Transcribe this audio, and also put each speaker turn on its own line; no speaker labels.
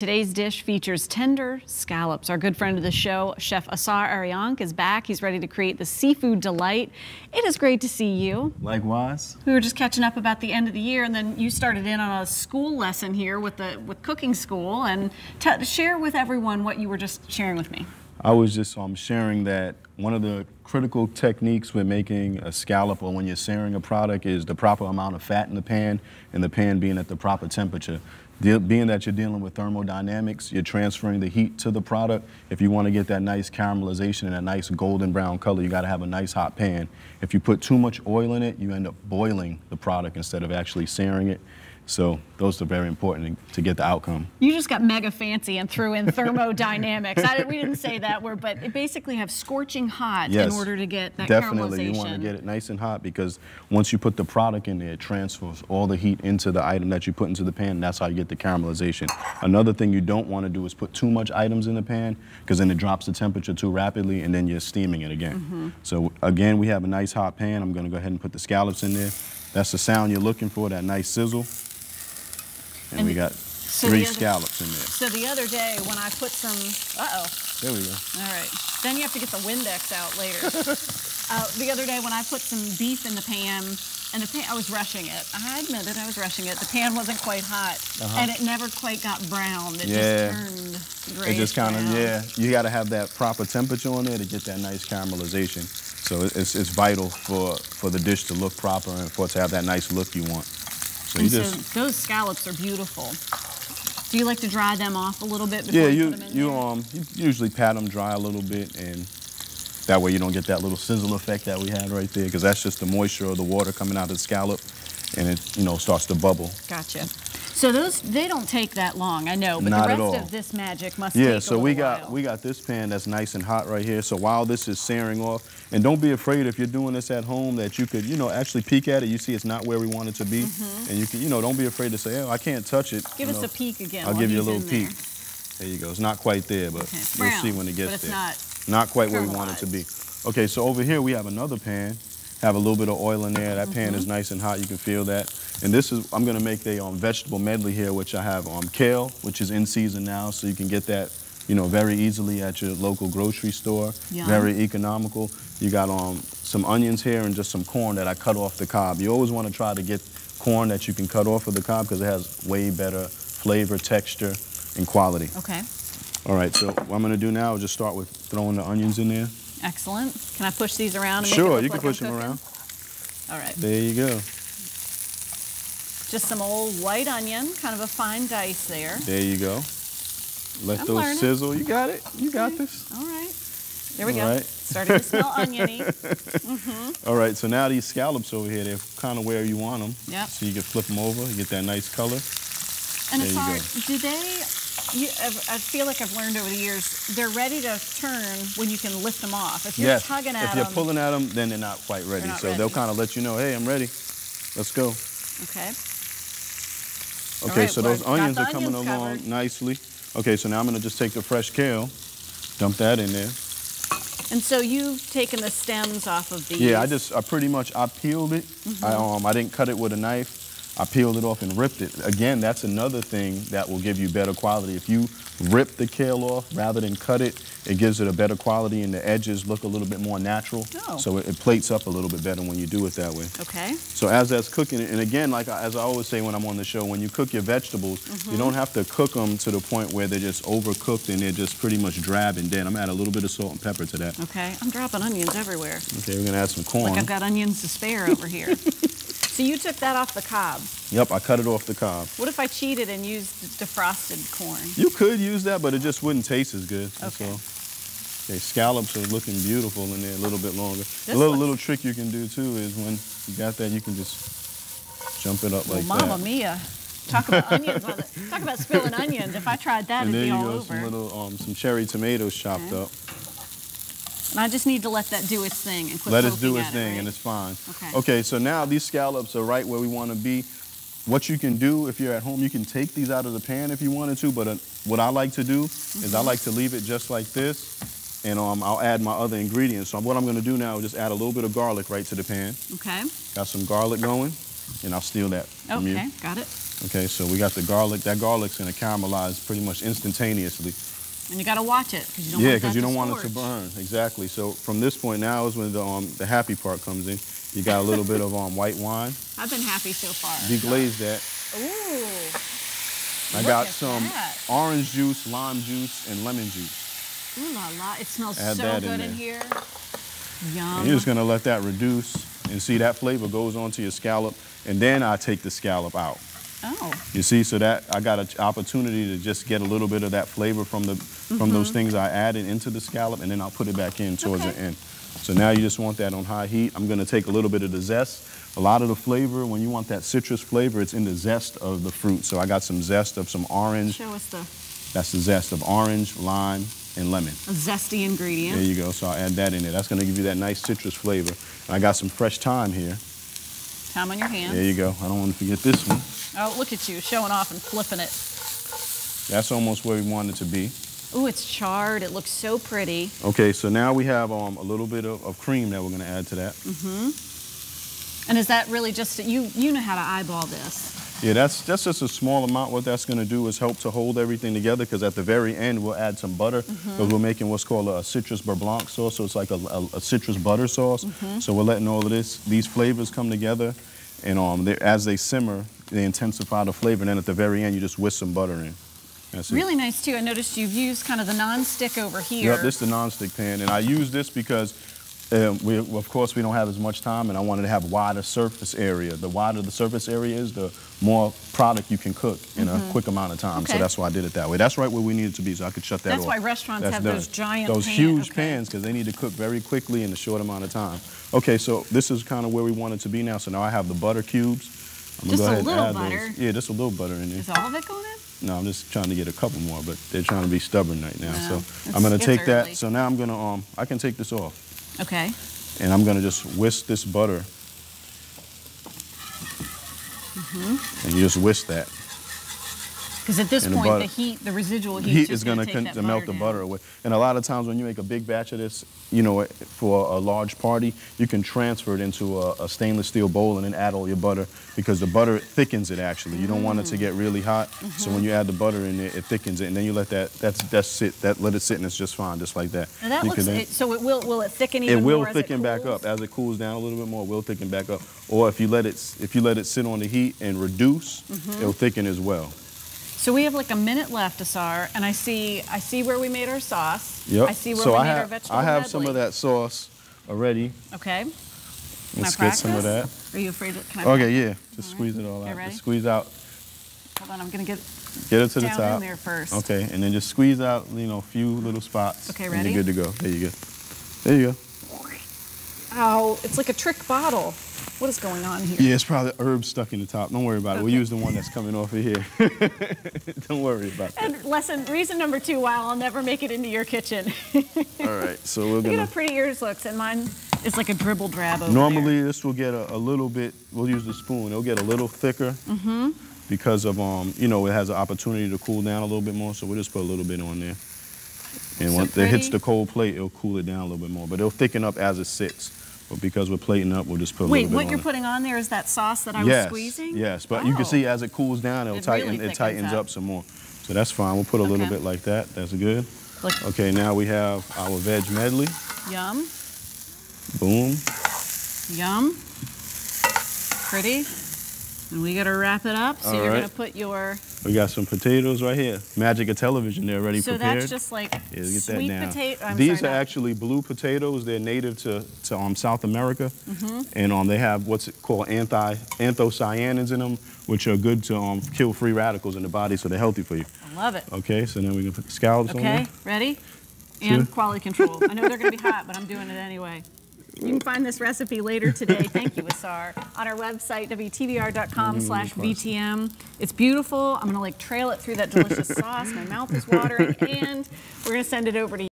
Today's dish features tender scallops. Our good friend of the show, Chef Ausar AriAnkh, is back. He's ready to create the seafood delight. It is great to see you.
Likewise.
We were just catching up about the end of the year, and then you started in on a school lesson here with cooking school. And share with everyone what you were just sharing with me.
I was just sharing that one of the critical techniques with making a scallop or when you're searing a product is the proper amount of fat in the pan and the pan being at the proper temperature. Being that you're dealing with thermodynamics, you're transferring the heat to the product. If you want to get that nice caramelization and a nice golden brown color, you got to have a nice hot pan. If you put too much oil in it, you end up boiling the product instead of actually searing it. So those are very important to get the outcome.
You just got mega fancy and threw in thermodynamics. We didn't say that word, but it basically have scorching hot in order to get that
definitely,
caramelization.
You want to get it nice and hot because once you put the product in there, it transfers all the heat into the item that you put into the pan, and that's how you get the caramelization. Another thing you don't want to do is put too much items in the pan because then it drops the temperature too rapidly and then you're steaming it again. So again, we have a nice hot pan. I'm going to go ahead and put the scallops in there. That's the sound you're looking for, that nice sizzle. And we got three scallops in there.
So the other day when I put some,
There we go.
All right. Then you have to get the Windex out later. The other day when I put some beef in the pan, and I was rushing it. I admit it, I was rushing it. The pan wasn't quite hot, and it never quite got brown. It just turned grayish.
It just kind of, you got to have that proper temperature on there to get that nice caramelization. So it's vital for the dish to look proper and for it to have that nice look you want. So,
those scallops are beautiful. Do you like to dry them off a little bit before you put them in
you usually pat them dry a little bit, and that way you don't get that little sizzle effect that we had right there, because that's just the moisture of the water coming out of the scallop, and it starts to bubble.
Gotcha. So they don't take that long, I know, but
Not
the
at all.
rest of this magic must take a little
so
while.
we got this pan that's nice and hot right here. So while this is searing off, and don't be afraid if you're doing this at home that you could, actually peek at it. You see it's not where we want it to be, and you can, don't be afraid to say, oh, I can't touch it.
Give us a peek again.
I'll give you a little peek. There you go. It's not quite there, but you'll see when it gets there. Not quite where we want it to be. Okay, so over here we have another pan. Have a little bit of oil in there. That pan is nice and hot. You can feel that. And this is, I'm gonna make a vegetable medley here, which I have kale, which is in season now, so you can get that, very easily at your local grocery store.
Yum.
Very economical. You got some onions here and just some corn that I cut off the cob. You always want to try to get corn that you can cut off of the cob because it has way better flavor, texture, and quality.
Okay.
All right, so what I'm gonna do now is just start with throwing the onions in there.
Excellent. Can I push these around and
Sure,
make it look
you can
like
push
I'm
them
cooking?
around.
All right.
There you go.
Just some old white onion, kind of a fine dice there.
There you go. Let those sizzle. You got it. You got this.
All right. There we go.
All right.
Starting to smell oniony.
All right, so now these scallops over here, they're kind of where you want them.
Yep.
So you can flip them over, you get that nice color.
And
there
it's
you
hard.
go.
Do they? I feel like I've learned over the years, they're ready to turn when you can lift them off. If you're tugging at them.
If you're pulling at them, then they're not quite ready. They'll kind of let you know, hey, I'm ready. Let's go.
Okay.
Okay, so those onions are coming along nicely. Okay, so now I'm gonna just take the fresh kale, dump that in there.
And so you've taken the stems off of these?
Yeah, I peeled it. I didn't cut it with a knife. I peeled it off and ripped it. Again, that's another thing that will give you better quality. If you rip the kale off rather than cut it, it gives it a better quality and the edges look a little bit more natural. So it plates up a little bit better when you do it that way.
Okay.
So as that's cooking, and again, as I always say when I'm on the show, when you cook your vegetables, you don't have to cook them to the point where they're just overcooked and they're just pretty much drab and dead. I'm gonna add a little bit of salt and pepper to that.
Okay, I'm dropping onions everywhere.
Okay, we're gonna add some corn.
Like I've got onions to spare over here. So you took that off the cob?
Yep, I cut it off the cob.
What if I cheated and used defrosted corn?
You could use that, but it just wouldn't taste as good.
Okay.
Okay, scallops are looking beautiful in there a little bit longer. A little trick you can do too is when you got that, you can just jump it up like that.
Mamma mia. Talk about onions. Talk about spilling onions. If I tried that, it'd be all over.
And there you go, some cherry tomatoes chopped up.
And I just need to let that do its thing and quit
Let it do its
at
thing,
right?
and it's fine.
Okay.
Okay, so now these scallops are right where we want to be. What you can do if you're at home, you can take these out of the pan if you wanted to, but what I like to do is I like to leave it just like this, and I'll add my other ingredients. So what I'm going to do now is just add a little bit of garlic right to the pan.
Okay.
Got some garlic going, and I'll steal that from you.
Okay, got it.
Okay, so we got the garlic. That garlic's gonna caramelize pretty much instantaneously.
And you gotta watch it, because you don't want
because you don't want it to
scorch.
burn. Exactly. So from this point now is when the happy part comes in. You got a little bit of white wine.
I've been happy so far.
Deglaze that.
Ooh.
I got some orange juice, lime juice, and lemon juice.
Ooh la la, it smells
Add
so
that
good
in
in here. Yum.
And you're just gonna let that reduce, and see that flavor goes onto your scallop, and then I take the scallop out.
Oh.
You see, so that I got an opportunity to just get a little bit of that flavor from those things I added into the scallop, and then I'll put it back in towards the end. So now you just want that on high heat. I'm gonna take a little bit of the zest. A lot of the flavor, when you want that citrus flavor, it's in the zest of the fruit. So I got some zest of some orange.
Show us the...
That's the zest of orange, lime, and lemon.
A zesty ingredient.
There you go, so I'll add that in there. That's gonna give you that nice citrus flavor. And I got some fresh thyme here.
Thyme on your hands.
There you go, I don't wanna forget this one.
Oh, look at you, showing off and flipping it.
That's almost where we want it to be.
Ooh, it's charred, it looks so pretty.
Okay, so now we have a little bit of cream that we're gonna add to that.
And is that really just, you know how to eyeball this.
Yeah, that's just a small amount. What that's gonna do is help to hold everything together, because at the very end we'll add some butter, because we're making what's called a citrus Beurre Blanc sauce, so it's like a citrus butter sauce. So we're letting all of these flavors come together, and as they simmer, they intensify the flavor, and then at the very end you just whisk some butter in. That's
really nice too. I noticed you've used kind of the non-stick over here.
Yep, this is the non-stick pan, and I use this because of course we don't have as much time, and I wanted to have wider surface area. The wider the surface area is, the more product you can cook in a quick amount of time. So that's why I did it that way. That's right where we need it to be, so I could shut that off.
That's why restaurants have those giant pans.
Those huge pans, because they need to cook very quickly in a short amount of time. Okay, so this is kind of where we want it to be now. So now I have the butter cubes. I'm
just
gonna go
a
ahead
little
and add
butter?
those. Yeah, just a little butter in there.
Is all of it going in?
No, I'm just trying to get a couple more, but they're trying to be stubborn right now.
No,
So I'm gonna take that.
early.
So now I'm gonna, I can take this off.
Okay.
And I'm gonna just whisk this butter. And you just whisk that.
Because at this
And
point, the residual heat
is going to melt the butter away. And a lot of times when you make a big batch of this, you know, for a large party, you can transfer it into a stainless steel bowl and then add all your butter, because the butter thickens it actually. You don't want it to get really hot. So when you add the butter in there, it thickens it, and then you let that sit, let it sit, and it's just fine, just like that.
And that looks, so will it thicken even more?
It will thicken back up as it cools down a little bit more. It will thicken back up. Or if you let it sit on the heat and reduce, it'll thicken as well.
So we have like a minute left, Ausar, and I see where we made our sauce.
Yep.
I see where we made our vegetable
I have
medley.
some of that sauce already.
Okay.
Let's get some of that.
Are you afraid can I
Okay, yeah. Just squeeze it all out.
Ready?
Just squeeze out.
Hold on, I'm gonna get
it to the
down
top.
in there first.
Okay, and then just squeeze out, a few little spots.
Okay,
and
ready?
you're good to go. There you go. There you go.
Oh, it's like a trick bottle. What is going on here?
Yeah, it's probably herbs stuck in the top. Don't worry about it. We'll use the one that's coming off of here. Don't worry about that.
And reason number 2 why I'll never make it into your kitchen.
All right, so we're
Look
gonna.
at how pretty yours looks, and mine is like a dribble drab over
Normally, this will get a little bit. We'll use the spoon. It'll get a little thicker because of it has an opportunity to cool down a little bit more. So we'll just put a little bit on there, and once it hits the cold plate, it'll cool it down a little bit more. But it'll thicken up as it sits. But because we're plating up, we'll just put a little bit on.
Wait, what you're putting on there is that sauce that I was squeezing?
Yes, but you can see as it cools down, it tightens up some more. So that's fine. We'll put a little bit like that. That's good. Okay, now we have our veg medley.
Yum.
Boom.
Yum. Pretty. And we got to wrap it up. So you're going to put your...
We got some potatoes right here. Magic of television, they're already prepared.
So that's just like sweet potato.
These are actually blue potatoes. They're native to South America. And they have what's called anthocyanins in them, which are good to kill free radicals in the body, so they're healthy for you.
I love it.
Okay, so then we can put the scallops on there.
Okay, ready? And quality control. I know they're going to be hot, but I'm doing it anyway. You can find this recipe later today. Thank you, Ausar. On our website, wtbr.com/VTM. It's beautiful. I'm going to trail it through that delicious sauce. My mouth is watering, and we're going to send it over to you.